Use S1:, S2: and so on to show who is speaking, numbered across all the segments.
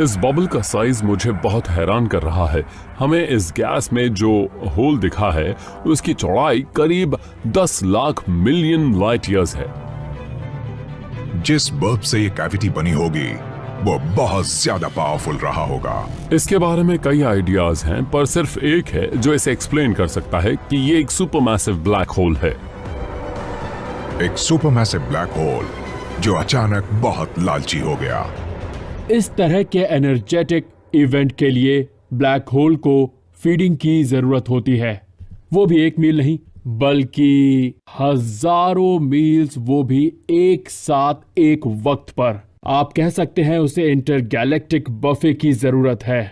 S1: इस बबल का साइज मुझे बहुत हैरान कर रहा है। हमें इस गैस में जो होल दिखा है उसकी चौड़ाई करीब 10 लाख मिलियन लाइट ईयर्स है।
S2: जिस बल्ब से ये कैविटी बनी होगी वो बहुत ज्यादा पावरफुल रहा होगा।
S1: इसके बारे में कई आइडियाज हैं, पर सिर्फ एक है जो इसे एक्सप्लेन कर सकता है कि ये एक सुपरमैसिव ब्लैक होल है।
S2: एक सुपरमैसिव ब्लैक होल जो अचानक बहुत लालची हो गया।
S3: इस तरह के एनर्जेटिक इवेंट के लिए ब्लैक होल को फीडिंग की जरूरत होती है, वो भी 1 मील नहीं बल्कि हजारों मील्स, वो भी एक साथ एक वक्त पर। आप कह सकते हैं उसे इंटरगैलेक्टिक बफे की जरूरत है।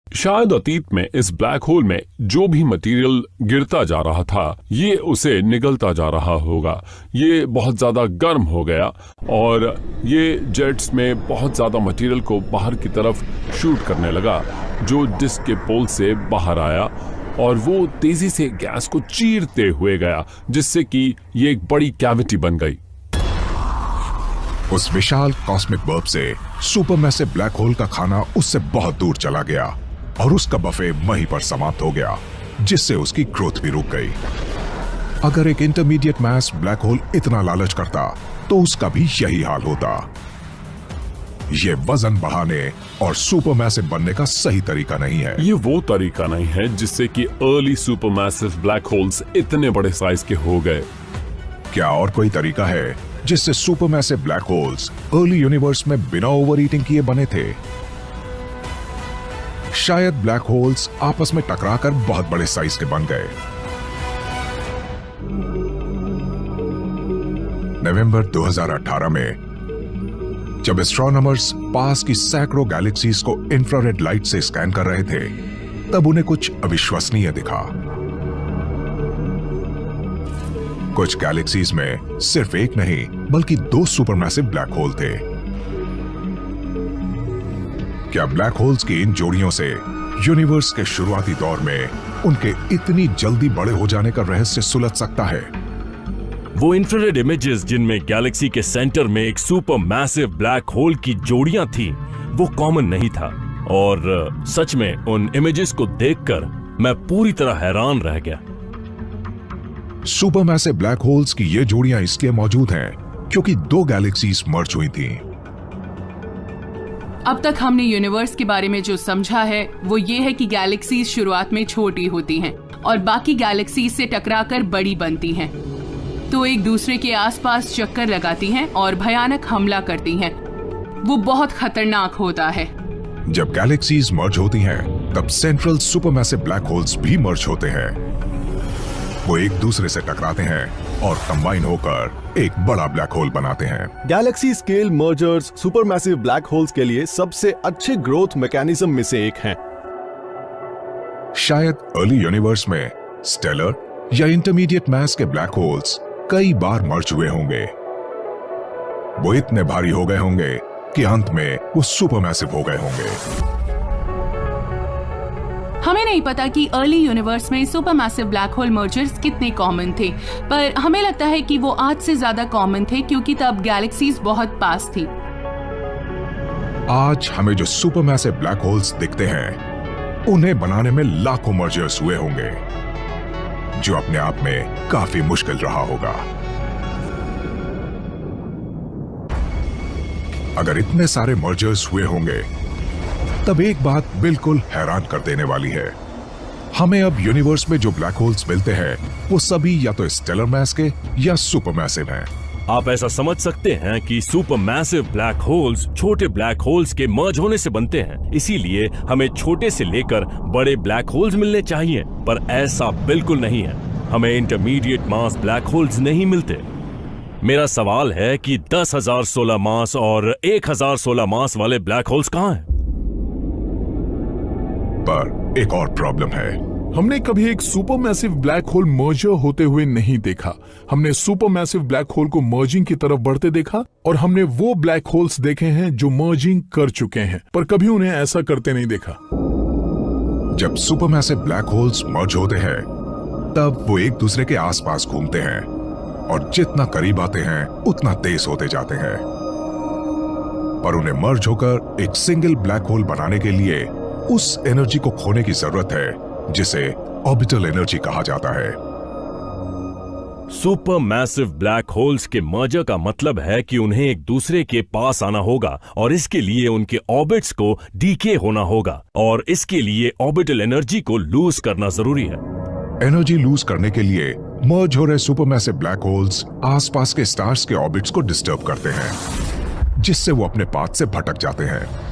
S1: शायद अतीत में इस ब्लैक होल में जो भी मटेरियल गिरता जा रहा था ये उसे निगलता जा रहा होगा। ये बहुत ज्यादा गर्म हो गया और ये जेट्स में बहुत ज्यादा मटेरियल को बाहर की तरफ शूट करने लगा, जो डिस्क के पोल से बाहर आया और वो तेजी से गैस को चीरते हुए गया, जिससे कि ये एक बड़ी कैविटी बन गई।
S2: उस विशाल कॉस्मिक बल्ब से सुपरमैसिव ब्लैक होल का खाना उससे बहुत दूर चला गया और उसका बफे वहीं पर समाप्त हो गया, जिससे उसकी ग्रोथ भी रुक गई। अगर एक इंटरमीडिएट मास ब्लैक होल इतना लालच करता तो उसका भी यही हाल होता। ये वजन बढ़ाने और सुपरमैसिव बनने का सही तरीका नहीं है।
S1: ये वो तरीका नहीं है जिससे कि अर्ली सुपरमैसिव ब्लैक होल्स इतने बड़े साइज के हो गए।
S2: क्या और कोई तरीका है जिससे supermassive black holes early universe में बिना ओवर ईटिंग किए बने थे? शायद ब्लैक होल्स आपस में टकराकर बहुत बड़े साइज के बन गए। नवंबर 2018 में जब एस्ट्रोनॉमर्स पास की सैकड़ों गैलेक्सीज को इंफ्रारेड लाइट से स्कैन कर रहे थे, तब उन्हें कुछ अविश्वसनीय दिखा। कुछ गैलेक्सीज में सिर्फ एक नहीं बल्कि 2 सुपरमैसिव ब्लैक होल थे। क्या ब्लैक होल्स की इन जोड़ियों से यूनिवर्स के शुरुआती दौर में उनके इतनी जल्दी बड़े हो जाने का रहस्य सुलझ सकता है?
S4: वो इंफ्रारेड इमेजेस जिनमें गैलेक्सी के सेंटर में एक सुपरमैसिव ब्लैक होल की जोड़ियां थी, वो कॉमन नहीं था। और सच में उन इमेजेस को देखकर मैं पूरी तरह हैरान रह गया।
S2: सुपरमैसिव ब्लैक होल्स की ये जोड़ियां इसलिए मौजूद हैं क्योंकि 2 गैलेक्सीज मर्ज हुई थीं।
S5: अब तक हमने यूनिवर्स के बारे में जो समझा है वो ये है कि गैलेक्सीज शुरुआत में छोटी होती हैं और बाकी गैलेक्सीज से टकराकर बड़ी बनती हैं, तो एक दूसरे के आसपास चक्कर लगाती हैं और भयानक हमला करती हैं। वो बहुत खतरनाक होता है।
S2: जब गैलेक्सीज मर्ज होती हैं, तब सेंट्रल सुपरमैसिव ब्लैक होल्स भी मर्ज होते हैं। वो एक दूसरे से टकराते हैं और कंबाइन होकर एक बड़ा ब्लैक होल बनाते हैं।
S6: Galaxy scale mergers supermassive black holes के लिए सबसे अच्छे ग्रोथ मैकेनिज्म में से एक हैं।
S2: शायद अर्ली यूनिवर्स में स्टेलर या इंटरमीडिएट मास के ब्लैक होल्स कई बार मर्ज हुए होंगे। वो इतने भारी हो गए होंगे कि अंत में वो सुपरमैसिव हो गए होंगे।
S5: हमें नहीं पता कि अर्ली यूनिवर्स में सुपरमैसिव ब्लैक होल मर्जर्स कितने कॉमन थे, पर हमें लगता है कि वो आज से ज्यादा कॉमन थे क्योंकि तब गैलेक्सीज बहुत पास थी।
S2: आज हमें जो सुपरमैसिव ब्लैक होल्स दिखते हैं, उन्हें बनाने में लाखों मर्जर्स हुए होंगे, जो अपने आप में काफी मुश्किल रहा होगा। अगर इतने सारे मर्जर्स हुए होंगे, तब एक बात बिल्कुल हैरान कर देने वाली है। हमें अब यूनिवर्स में जो ब्लैक होल्स मिलते हैं, वो सभी या तो स्टेलर मास के या सुपरमैसिव हैं।
S4: आप ऐसा समझ सकते हैं कि सुपरमैसिव ब्लैक होल्स छोटे ब्लैक होल्स के मर्ज होने से बनते हैं, इसीलिए हमें छोटे से लेकर बड़े ब्लैक होल्स मिलने चाहिए, पर ऐसा बिल्कुल नहीं है। हमें इंटरमीडिएट मास ब्लैक होल्स नहीं मिलते। मेरा सवाल है कि 10,000 सोलर मास और 1,000 सोलर मास वाले ब्लैक होल्स कहां हैं?
S2: पर एक और प्रॉब्लम है।
S7: हमने कभी एक सुपरमैसिव ब्लैक होल मर्जर होते हुए नहीं देखा। हमने सुपरमैसिव ब्लैक होल को मर्जिंग की तरफ बढ़ते देखा और हमने वो ब्लैक होल्स देखे हैं जो मर्जिंग कर चुके हैं, पर कभी उन्हें ऐसा करते नहीं देखा।
S2: जब सुपरमैसिव ब्लैक होल्स मर्ज होते हैं, तब वो एक दूसरे के आसपास घूमते हैं और जितना करीब आते हैं उतना तेज होते जाते हैं। पर उन्हें मर्ज होकर एक सिंगल ब्लैक होल बनाने के लिए उस एनर्जी को खोने की जरूरत है जिसे ऑर्बिटल एनर्जी कहा जाता है।
S4: सुपर मैसिव ब्लैक होल्स के मर्जर का मतलब है कि उन्हें एक दूसरे के पास आना होगा और इसके लिए उनके ऑर्बिट्स को डीके होना होगा और इसके लिए ऑर्बिटल एनर्जी को लूज करना जरूरी है।
S2: एनर्जी लूज करने के लिए मर्ज हो रहे सुपरमैसिव ब्लैक होल्स आसपास के स्टार्स के ऑर्बिट्स को डिस्टर्ब करते हैं, जिससे वो अपने पाथ से भटक जाते हैं।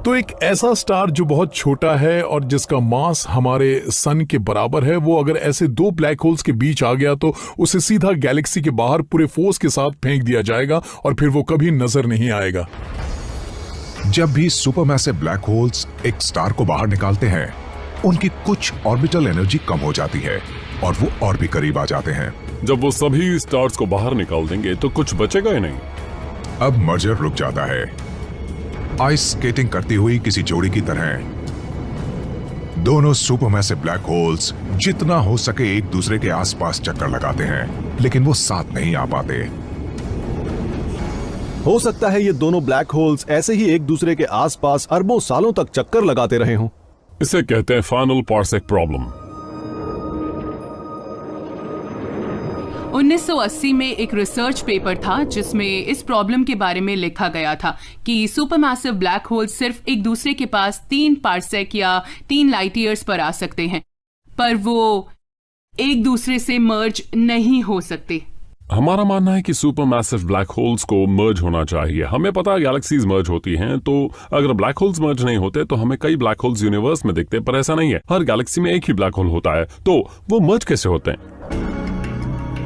S7: तो एक ऐसा स्टार जो बहुत छोटा है और जिसका मास हमारे सन के बराबर है, वो अगर ऐसे दो ब्लैक होल्स के बीच आ गया तो उसे सीधा गैलेक्सी के बाहर पूरे फोर्स के साथ फेंक दिया जाएगा और फिर वो कभी नजर नहीं आएगा।
S2: जब भी सुपरमैसिव ब्लैक होल्स एक स्टार को बाहर निकालते हैं, उनकी कुछ ऑर्बिटल एनर्जी कम हो जाती है और वो और भी करीब आ जाते हैं।
S1: जब वो सभी स्टार्स को बाहर निकाल देंगे तो कुछ बचेगा ही नहीं।
S2: अब मर्जर रुक जाता है। आइस स्केटिंग करती हुई किसी जोड़ी की तरह दोनों सुपरमैसिव ब्लैक होल्स जितना हो सके एक दूसरे के आसपास चक्कर लगाते हैं, लेकिन वो साथ नहीं आ पाते।
S6: हो सकता है ये दोनों ब्लैक होल्स ऐसे ही एक दूसरे के आसपास अरबों सालों तक चक्कर लगाते रहे हों।
S1: इसे कहते हैं फाइनल पार्सेक प्रॉब्लम।
S5: 1980 में एक रिसर्च पेपर था जिसमें इस प्रॉब्लम के बारे में लिखा गया था कि सुपरमैसिव ब्लैक होल सिर्फ एक दूसरे के पास 3 पार्सेक या 3 लाइट ईयर्स पर आ सकते हैं, पर वो एक दूसरे से मर्ज नहीं हो सकते।
S1: हमारा मानना है कि सुपरमैसिव ब्लैक होल्स को मर्ज होना चाहिए। हमें पता है गैलेक्सीज मर्ज होती हैं, तो अगर ब्लैक होल्स मर्ज नहीं होते तो हमें कई ब्लैक होल्स यूनिवर्स में दिखते, पर ऐसा नहीं है। हर गैलेक्सी में एक ही ब्लैक होल होता है, तो वो मर्ज कैसे होते हैं?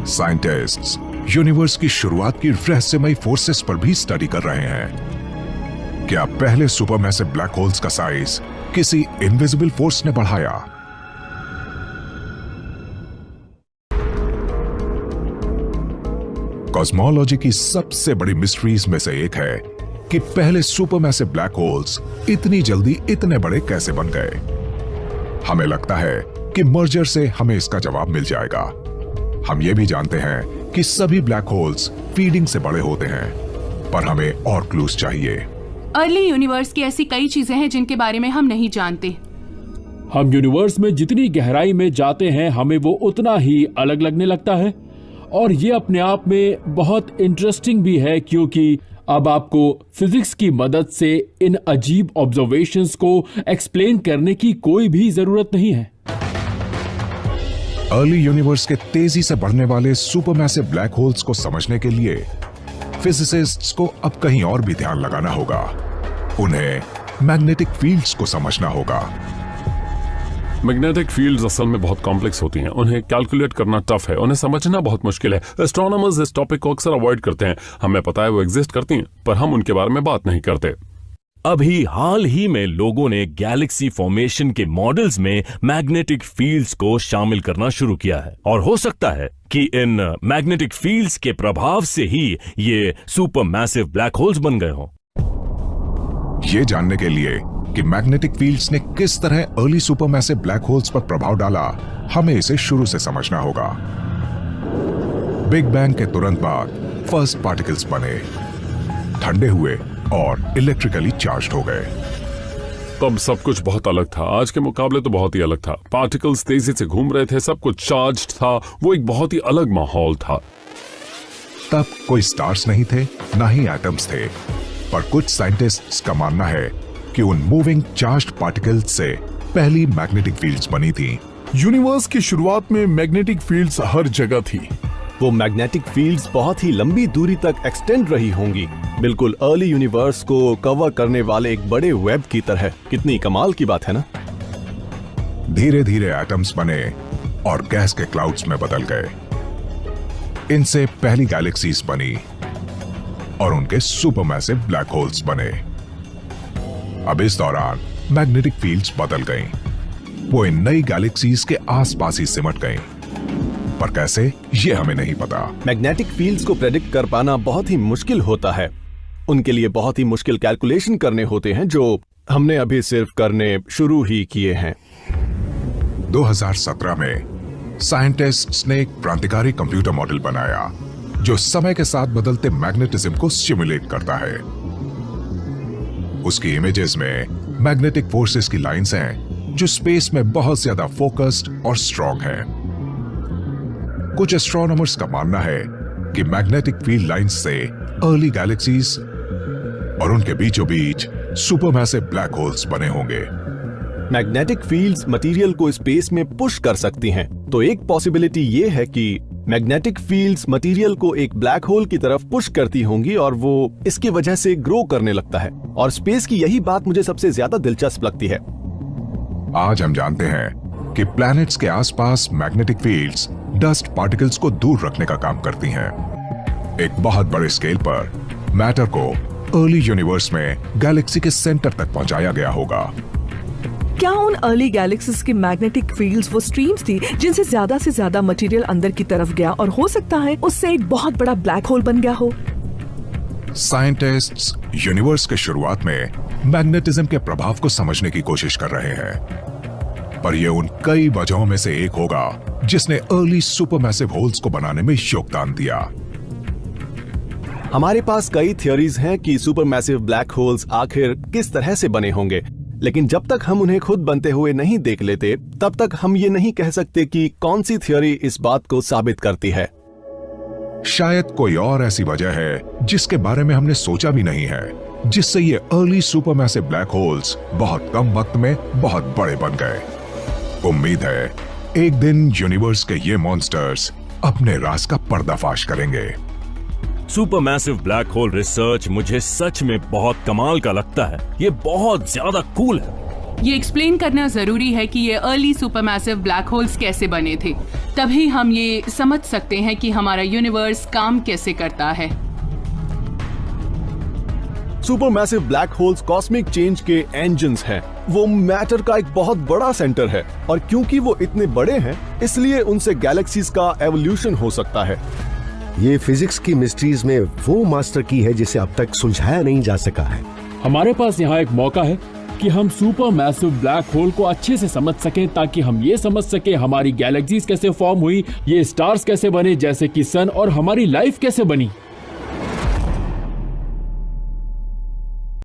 S2: साइंटिस्ट्स यूनिवर्स की शुरुआत की रहस्यमयी फोर्सेस पर भी स्टडी कर रहे हैं। क्या पहले सुपरमैसिव ब्लैक होल्स का साइज किसी इनविजिबल फोर्स ने बढ़ाया? कॉस्मोलॉजी की सबसे बड़ी मिस्ट्रीज में से एक है कि पहले सुपरमैसिव ब्लैक होल्स इतनी जल्दी इतने बड़े कैसे बन गए। हमें लगता है कि मर्जर से हमें इसका जवाब मिल जाएगा। हम ये भी जानते हैं कि सभी ब्लैक होल्स फीडिंग से बड़े होते हैं, पर हमें और क्लूज चाहिए।
S5: अर्ली यूनिवर्स की ऐसी कई चीजें हैं जिनके बारे में हम नहीं जानते।
S3: हम यूनिवर्स में जितनी गहराई में जाते हैं हमें वो उतना ही अलग लगने लगता है, और ये अपने आप में बहुत इंटरेस्टिंग भी है क्योंकि अब आपको फिजिक्स की मदद से इन अजीब ऑब्जर्वेशंस को एक्सप्लेन करने की कोई भी जरूरत नहीं है।
S2: अर्ली यूनिवर्स के तेजी से बढ़ने वाले सुपरमैसिव ब्लैक होल्स को समझने के लिए फिजिसिस्ट्स को अब कहीं और भी ध्यान लगाना होगा। उन्हें मैग्नेटिक फील्ड्स को समझना होगा।
S1: मैग्नेटिक फील्ड्स असल में बहुत कॉम्प्लेक्स होती हैं, उन्हें कैलकुलेट करना टफ है, उन्हें समझना बहुत मुश्किल है। एस्ट्रोनॉमर्स इस टॉपिक को अक्सर अवॉइड करते हैं। हमें पता है वो एग्जिस्ट करती हैं, पर हम उनके बारे में बात नहीं करते।
S4: अभी हाल ही में लोगों ने गैलेक्सी फॉर्मेशन के मॉडल्स में मैग्नेटिक फील्ड्स को शामिल करना शुरू किया है, और हो सकता है कि इन मैग्नेटिक फील्ड्स के प्रभाव से ही ये सुपरमैसिव ब्लैक होल्स बन गए हों।
S2: ये जानने के लिए कि मैग्नेटिक फील्ड्स ने किस तरह अर्ली सुपरमैसिव ब्लैक होल्स पर प्रभाव डाला, हमें इसे शुरू से समझना होगा। बिग बैंग के तुरंत बाद फर्स्ट पार्टिकल्स बने, ठंडे हुए और इलेक्ट्रिकली चार्ज्ड हो गए।
S1: तब सब कुछ बहुत अलग था, आज के मुकाबले तो बहुत ही अलग था। पार्टिकल्स तेजी से घूम रहे थे, सब कुछ चार्ज्ड था, वो एक बहुत ही अलग माहौल था।
S2: तब कोई स्टार्स नहीं थे, ना ही एटम्स थे, पर कुछ साइंटिस्ट्स का मानना है कि उन मूविंग चार्ज्ड पार्टिकल्स से पहली मैग्नेटिक फील्ड्स बनी थी।
S7: यूनिवर्स की शुरुआत में मैग्नेटिक फील्ड्स हर जगह थी।
S6: वो मैग्नेटिक फील्ड्स बहुत ही लंबी दूरी तक एक्सटेंड रही होंगी, बिल्कुल अर्ली यूनिवर्स को कवर करने वाले एक बड़े वेब की तरह। कितनी कमाल की बात है ना।
S2: धीरे धीरे एटम्स बने और गैस के क्लाउड्स में बदल गए। इनसे पहली गैलेक्सीज बनी और उनके सुपरमैसिव ब्लैक होल्स बने। अब इस दौरान मैग्नेटिक फील्ड्स बदल गईं। वो इन नई गैलेक्सीज के आसपास ही सिमट गईं। पर कैसे, ये हमें नहीं पता।
S6: मैग्नेटिक फील्ड्स को प्रेडिक्ट कर पाना बहुत ही मुश्किल होता है। उनके लिए बहुत ही मुश्किल कैलकुलेशन करने होते हैं, जो हमने अभी सिर्फ करने शुरू ही किए हैं।
S2: 2017 में साइंटिस्ट्स ने एक क्रांतिकारी कंप्यूटर मॉडल बनाया जो समय के साथ बदलते मैग्नेटिज्म को सिमुलेट करता है। उसकी इमेजेस में मैग्नेटिक फोर्सेस की लाइंस हैं जो स्पेस में बहुत ज्यादा फोकस्ड और स्ट्रॉन्ग हैं। कुछ एस्ट्रोनॉमर्स का मानना है कि मैग्नेटिक फील्ड लाइंस से अर्ली गैलेक्सीज और उनके बीचों बीच सुपरमैसिव ब्लैक होल्स बने होंगे।
S6: मैग्नेटिक फील्ड्स मटेरियल को स्पेस में पुश कर सकती हैं, तो एक पॉसिबिलिटी ये है कि मैग्नेटिक फील्ड्स मटेरियल को एक ब्लैक होल की तरफ पुश करती होंगी और वो इसकी वजह से ग्रो करने लगता है। और स्पेस की यही बात मुझे सबसे ज्यादा दिलचस्प लगती है।
S2: आज हम जानते हैं कि प्लैनेट्स के आसपास मैग्नेटिक फील्ड्स डस्ट पार्टिकल्स को दूर रखने का काम करती हैं। एक बहुत बड़े स्केल पर मैटर को अर्ली यूनिवर्स में गैलेक्सी के सेंटर तक पहुंचाया गया होगा।
S8: क्या उन अर्ली गैलेक्सीज की मैग्नेटिक फील्ड्स वो स्ट्रीम्स थी जिनसे ज्यादा से ज्यादा मटेरियल अंदर की तरफ गया और हो सकता है उससे एक बहुत बड़ा ब्लैक होल बन गया हो?
S2: साइंटिस्ट्स यूनिवर्स के शुरुआत में मैग्नेटिज्म के प्रभाव को समझने की कोशिश कर रहे हैं, पर यह उन कई वजहों में से एक होगा जिसने अर्ली सुपरमैसिव होल्स को बनाने में योगदान दिया।
S6: हमारे पास कई थियोरीज हैं कि सुपरमैसिव ब्लैक होल्स आखिर किस तरह से बने होंगे, लेकिन जब तक हम उन्हें खुद बनते हुए नहीं देख लेते तब तक हम ये नहीं कह सकते कि कौन सी थ्योरी इस बात को साबित करती है।
S2: शायद कोई और ऐसी वजह है जिसके बारे में हमने सोचा भी नहीं है, जिससे ये अर्ली सुपरमैसिव ब्लैक होल्स बहुत कम वक्त में बहुत बड़े बन गए। उम्मीद है एक दिन यूनिवर्स के ये मॉन्स्टर्स अपने राज का पर्दाफाश करेंगे।
S4: सुपरमैसिव ब्लैक होल रिसर्च मुझे सच में बहुत कमाल का लगता है। ये बहुत ज्यादा कूल है।
S5: ये एक्सप्लेन करना जरूरी है कि ये अर्ली सुपरमैसिव ब्लैक होल्स कैसे बने थे, तभी हम ये समझ सकते हैं कि हमारा यूनिवर्स काम कैसे करता है।
S6: Supermassive black holes cosmic change के इंजन्स हैं। वो मैटर का एक बहुत बड़ा सेंटर है और क्योंकि वो इतने बड़े हैं इसलिए उनसे गैलेक्सीज का एवोल्यूशन हो सकता है।
S9: ये फिजिक्स की मिस्ट्रीज में वो मास्टर की है जिसे अब तक सुलझाया नहीं जा सका है।
S3: हमारे पास यहाँ एक मौका है कि हम सुपर मैसिव ब्लैक होल को अच्छे से समझ सकें, ताकि हम ये समझ सकें हमारी गैलेक्सीज कैसे फॉर्म हुई, ये स्टार्स कैसे बने जैसे कि सन, और हमारी लाइफ कैसे बनी।